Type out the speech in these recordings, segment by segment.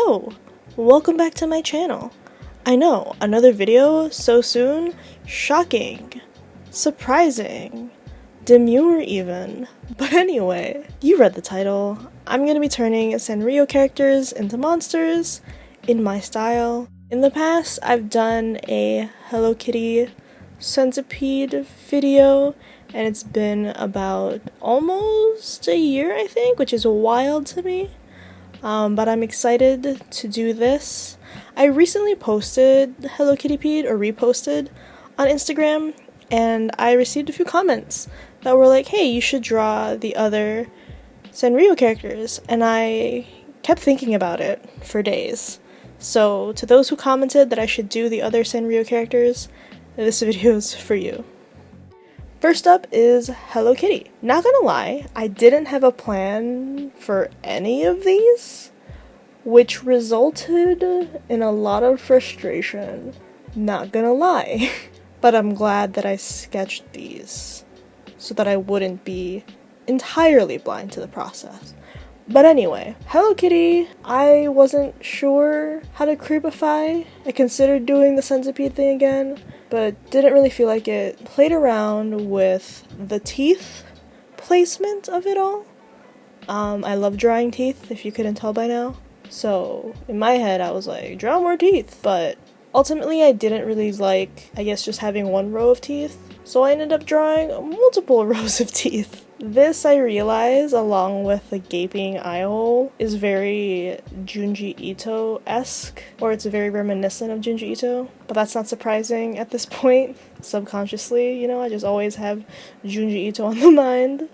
Hello! Welcome back to my channel. I know, another video so soon? Shocking. Surprising. Demure even. But anyway, you read the title. I'm gonna be turning sanrio characters into monsters in my style. In the past, I've done a Hello Kitty centipede video, and it's been about almost a year, I think, which is wild to me. But I'm excited to do this. I recently posted Hello Kittypede, or reposted, on Instagram, and I received a few comments that were like, hey, you should draw the other sanrio characters, and I kept thinking about it for days. So, to those who commented that I should do the other sanrio characters, this video is for you. First up is Hello Kitty. Not gonna lie, I didn't have a plan for any of these, which resulted in a lot of frustration. Not gonna lie. But I'm glad that I sketched these, so that I wouldn't be entirely blind to the process. But anyway, Hello Kitty, I wasn't sure how to creepify. I considered doing the centipede thing again, but didn't really feel like it. Played around with the teeth placement of it all. I love drawing teeth, if you couldn't tell by now. So, in my head, I was like, draw more teeth. But ultimately, I didn't really like, I guess, just having one row of teeth. So I ended up drawing multiple rows of teeth. This, I realize, along with the gaping eye hole, is very Junji Ito-esque, or it's very reminiscent of Junji Ito, but that's not surprising at this point. Subconsciously, I just always have Junji Ito on the mind.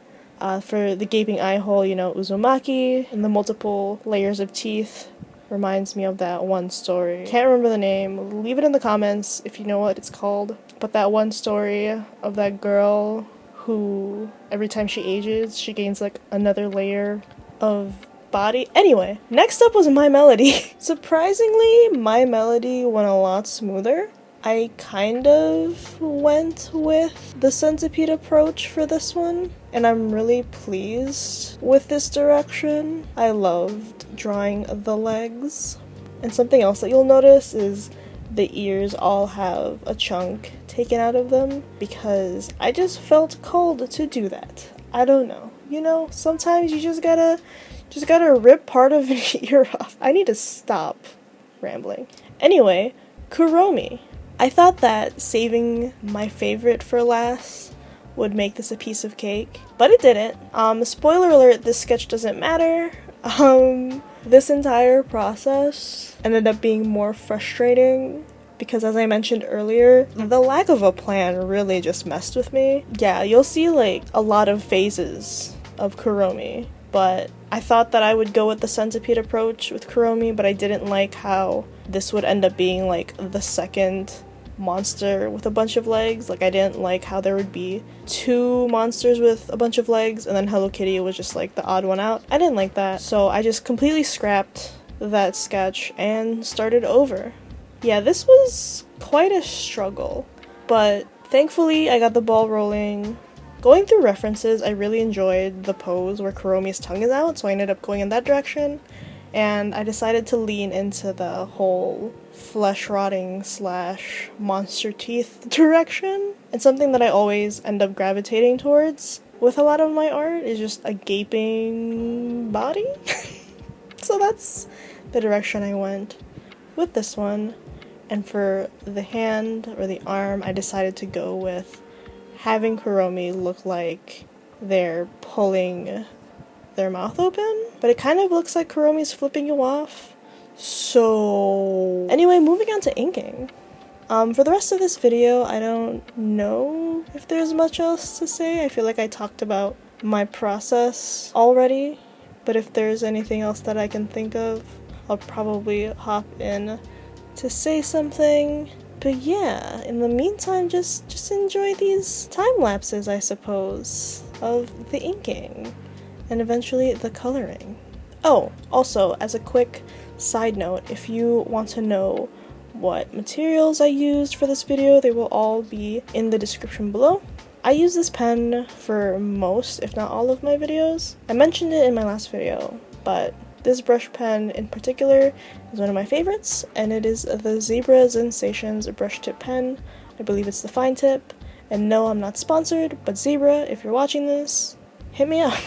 For the gaping eye hole, Uzumaki, and the multiple layers of teeth reminds me of that one story. Can't remember the name. Leave it in the comments if you know what it's called. But that one story of that girl who, every time she ages, she gains like another layer of body. Anyway, next up was My Melody. Surprisingly, My Melody went a lot smoother. I kind of went with the centipede approach for this one, and I'm really pleased with this direction. I loved drawing the legs. And something else that you'll notice is the ears all have a chunk taken out of them, because I just felt called to do that. I don't know. Sometimes you just gotta rip part of an ear off. I need to stop rambling. Anyway, kuromi. I thought that saving my favorite for last would make this a piece of cake, but it didn't. Spoiler alert, this sketch doesn't matter. This entire process ended up being more frustrating because, as I mentioned earlier, the lack of a plan really just messed with me. Yeah, you'll see like a lot of phases of kuromi, but I thought that I would go with the centipede approach with kuromi, but I didn't like how this would end up being like the second monster with a bunch of legs. Like, I didn't like how there would be two monsters with a bunch of legs and then Hello Kitty was just like the odd one out. I didn't like that, so I just completely scrapped that sketch and started over. Yeah, this was quite a struggle, but thankfully I got the ball rolling. Going through references, I really enjoyed the pose where Kuromi's tongue is out, so I ended up going in that direction, and I decided to lean into the whole flesh-rotting / monster teeth direction. And something that I always end up gravitating towards with a lot of my art is just a gaping body. So that's the direction I went with this one. And for the hand or the arm, I decided to go with having Kuromi look like they're pulling their mouth open, but it kind of looks like Kuromi's flipping you off. So anyway, moving on to inking. For the rest of this video, I don't know if there's much else to say. I feel like I talked about my process already, but if there's anything else that I can think of, I'll probably hop in to say something. But yeah, in the meantime, just enjoy these time lapses, I suppose, of the inking and eventually the coloring. Oh, also, as a quick side note, if you want to know what materials I used for this video, they will all be in the description below. I use this pen for most, if not all, of my videos. I mentioned it in my last video, but This brush pen in particular is one of my favorites, and it is the Zebra Zensations brush tip pen. I believe it's the fine tip. And no, I'm not sponsored, but Zebra, if you're watching this, hit me up.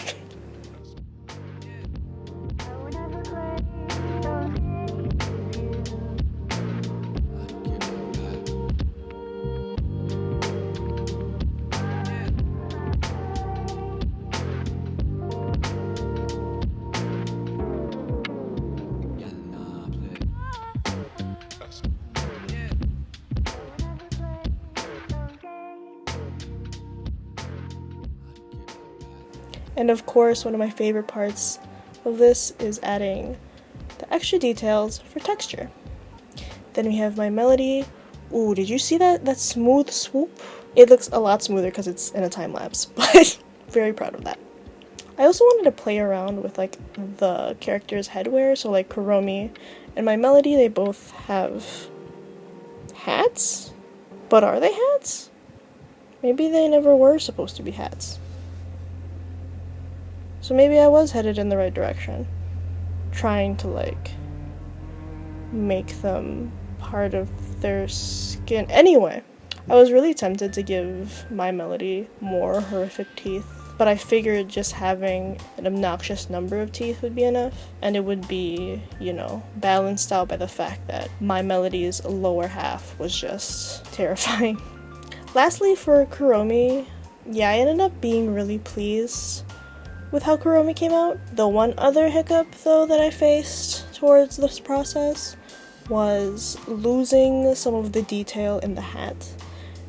And of course, one of my favorite parts of this is adding the extra details for texture. Then we have my melody. Ooh, did you see that smooth swoop? It looks a lot smoother because it's in a time lapse, but very proud of that. I also wanted to play around with like the character's headwear, so like Kuromi and my melody, they both have hats? But are they hats? Maybe they never were supposed to be hats. So maybe I was headed in the right direction, trying to like make them part of their skin. Anyway, I was really tempted to give my melody more horrific teeth, but I figured just having an obnoxious number of teeth would be enough, and it would be, you know, balanced out by the fact that my melody's lower half was just terrifying. Lastly, for Kuromi, yeah, I ended up being really pleased with how Kuromi came out. The one other hiccup, though, that I faced towards this process was losing some of the detail in the hat.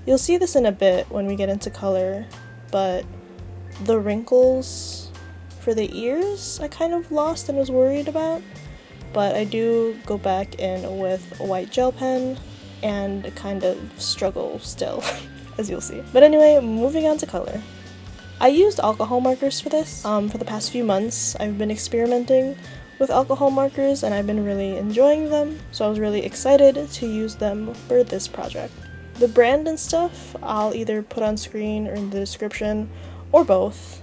You'll see this in a bit when we get into color, but the wrinkles for the ears I kind of lost and was worried about, but I do go back in with a white gel pen and kind of struggle still, as you'll see. But anyway, moving on to color. I used alcohol markers for this. For the past few months, I've been experimenting with alcohol markers and I've been really enjoying them, so I was really excited to use them for this project. The brand and stuff I'll either put on screen or in the description, or both.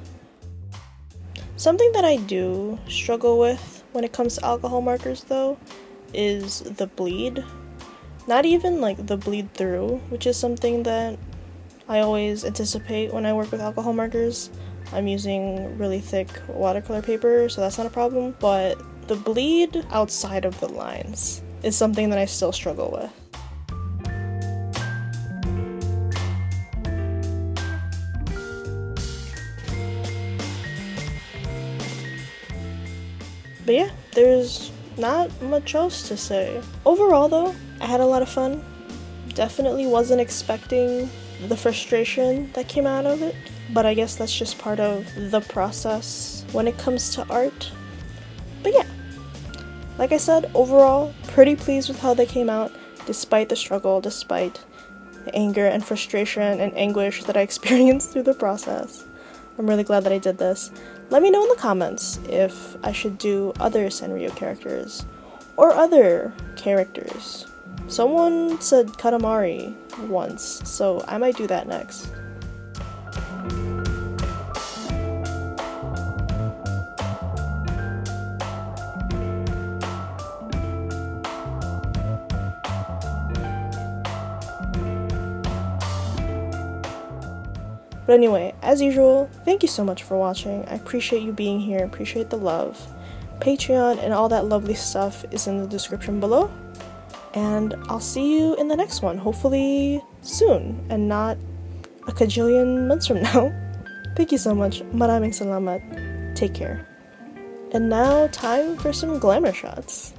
Something that I do struggle with when it comes to alcohol markers, though, is the bleed. Not even like the bleed through, which is something that I always anticipate when I work with alcohol markers. I'm using really thick watercolor paper, so that's not a problem, but the bleed outside of the lines is something that I still struggle with. But yeah, there's not much else to say. Overall though, I had a lot of fun. Definitely wasn't expecting the frustration that came out of it, but I guess that's just part of the process when it comes to art. But yeah, like I said, overall, pretty pleased with how they came out, despite the struggle, despite the anger and frustration and anguish that I experienced through the process. I'm really glad that I did this. Let me know in the comments if I should do other Sanrio characters or other characters. Someone said Katamari once, so I might do that next. But anyway, as usual, thank you so much for watching. I appreciate you being here, appreciate the love. Patreon and all that lovely stuff is in the description below. And I'll see you in the next one, hopefully soon, and not a kajillion months from now. Thank you so much. Maraming salamat. Take care. And now, time for some glamour shots.